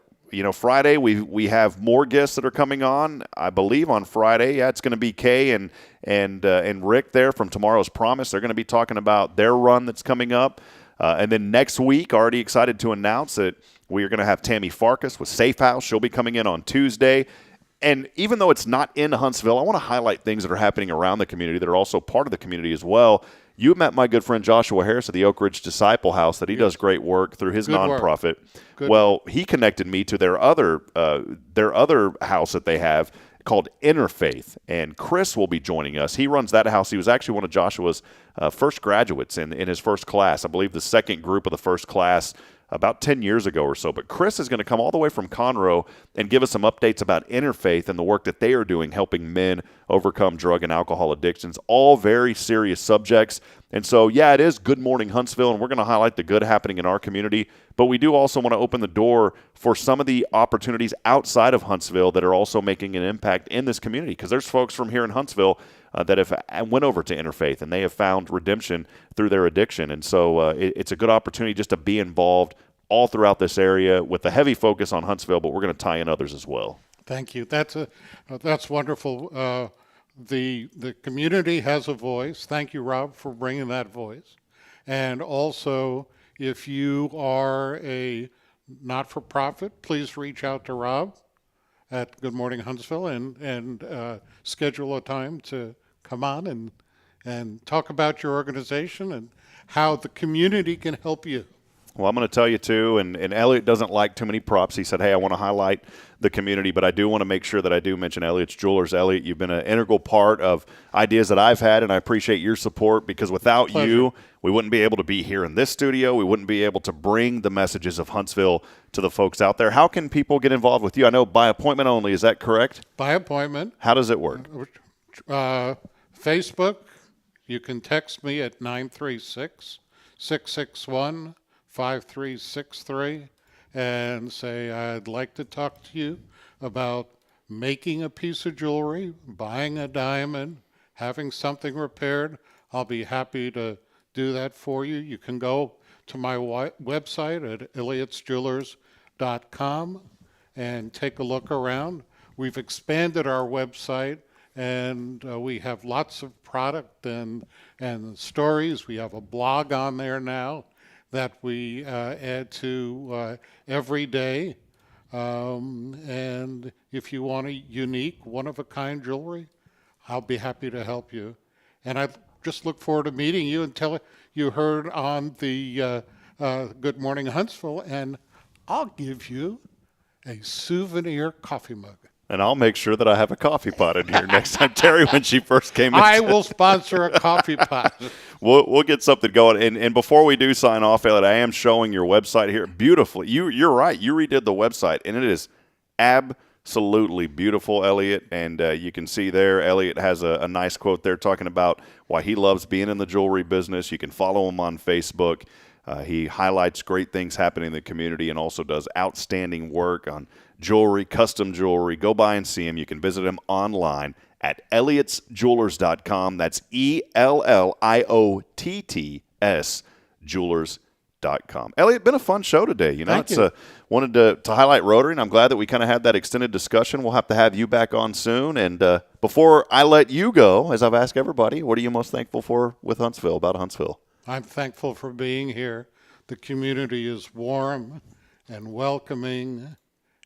Friday we have more guests that are coming on. I believe on Friday, it's going to be Kay and Rick there from Tomorrow's Promise. They're going to be talking about their run that's coming up. And then next week, already excited to announce that we are going to have Tammy Farkas with Safe House. She'll be coming in on Tuesday. And even though it's not in Huntsville, I want to highlight things that are happening around the community that are also part of the community as well. You met my good friend Joshua Harris at the Oak Ridge Disciple House that he does great work through his nonprofit. Well, he connected me to their other house that they have called Interfaith, and Chris will be joining us. He runs that house. He was actually one of Joshua's first graduates in his first class. I believe the second group of the first class about 10 years ago or so. But Chris is going to come all the way from Conroe and give us some updates about Interfaith and the work that they are doing helping men overcome drug and alcohol addictions, all very serious subjects. And so, yeah, it is Good Morning Huntsville, and we're going to highlight the good happening in our community, but we do also want to open the door for some of the opportunities outside of Huntsville that are also making an impact in this community, because there's folks from here in Huntsville that have went over to Interfaith, and they have found redemption through their addiction. And so it's a good opportunity just to be involved all throughout this area with a heavy focus on Huntsville, but we're going to tie in others as well. Thank you. That's wonderful. The community has a voice. Thank you, Rob, for bringing that voice. And also, if you are a not-for-profit, please reach out to Rob at Good Morning Huntsville and schedule a time to come on and talk about your organization and how the community can help you. Well, I'm going to tell you, too, and Elliott doesn't like too many props. He said, hey, I want to highlight the community, but I do want to make sure that I do mention Elliott's Jewelers. Elliott, you've been an integral part of ideas that I've had, and I appreciate your support, because without you, we wouldn't be able to be here in this studio. We wouldn't be able to bring the messages of Huntsville to the folks out there. How can people get involved with you? I know by appointment only. Is that correct? By appointment. How does it work? Facebook, you can text me at 936-661-5363 and say, I'd like to talk to you about making a piece of jewelry, buying a diamond, having something repaired. I'll be happy to do that for you. You can go to my website at elliotsjewelers.com and take a look around. We've expanded our website, and we have lots of product and stories. We have a blog on there now that we add to every day. And if you want a unique, one-of-a-kind jewelry, I'll be happy to help you. And I just look forward to meeting you and tell you heard on the Good Morning Huntsville, and I'll give you a souvenir coffee mug. And I'll make sure that I have a coffee pot in here next time. Terri, when she first came in. I will sponsor a coffee pot. We'll get something going. And before we do sign off, Elliott, I am showing your website here beautifully. You're right. You redid the website, and it is absolutely beautiful, Elliott. And you can see there, Elliott has a nice quote there talking about why he loves being in the jewelry business. You can follow him on Facebook. He highlights great things happening in the community and also does outstanding work on jewelry, custom jewelry. Go by and see him. You can visit him online at elliotsjewelers.com. That's ELLIOTTS jewelers.com. Elliott, been a fun show today. Thank you. Wanted to highlight Rotary, and I'm glad that we kind of had that extended discussion. We'll have to have you back on soon. And before I let you go, as I've asked everybody, what are you most thankful for with Huntsville, about Huntsville? I'm thankful for being here. The community is warm and welcoming,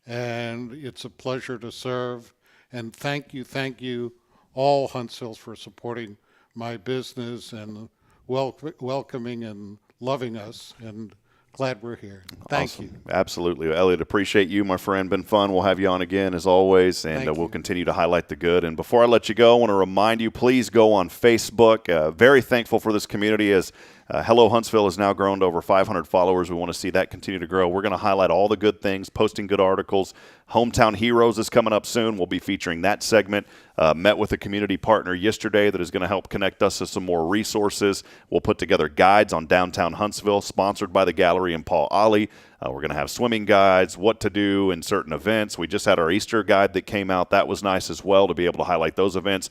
and it's a pleasure to serve. And thank you, all Huntsvilles, for supporting my business and welcoming and loving us. And glad we're here. Thank you. Absolutely. Elliott, appreciate you, my friend. Been fun. We'll have you on again, as always, and we'll continue to highlight the good. And before I let you go, I want to remind you, please go on Facebook. Very thankful for this community, as Hello Huntsville has now grown to over 500 followers. We want to see that continue to grow. We're going to highlight all the good things, posting good articles. Hometown Heroes is coming up soon. We'll be featuring that segment. Met with a community partner yesterday that is going to help connect us to some more resources. We'll put together guides on downtown Huntsville, sponsored by the Gallery and Paul Ollie. We're going to have swimming guides, what to do in certain events. We just had our Easter guide that came out. That was nice as well to be able to highlight those events.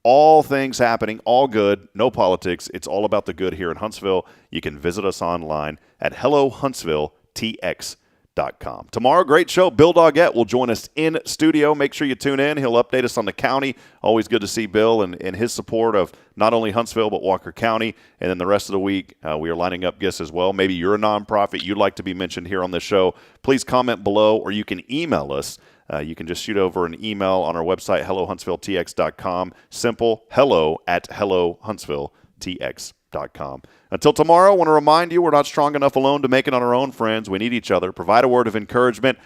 All things happening, all good, no politics. It's all about the good here in Huntsville. You can visit us online at hellohuntsvilletx.com. Tomorrow, great show. Bill Doggett will join us in studio. Make sure you tune in. He'll update us on the county. Always good to see Bill and his support of not only Huntsville but Walker County. And then the rest of the week, we are lining up guests as well. Maybe you're a nonprofit you'd like to be mentioned here on this show. Please comment below, or you can email us. You can just shoot over an email on our website, hellohuntsvilletx.com. Simple, hello@hellohuntsvilletx.com. Until tomorrow, I want to remind you we're not strong enough alone to make it on our own, friends. We need each other. Provide a word of encouragement.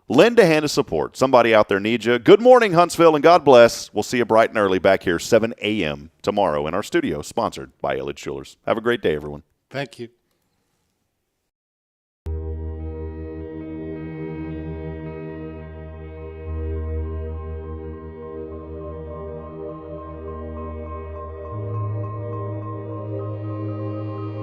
lend a hand of support. Somebody out there needs you. Good morning, Huntsville, and God bless. We'll see you bright and early back here, 7 a.m. tomorrow in our studio, sponsored by Eliott Jewelers. Have a great day, everyone. Thank you.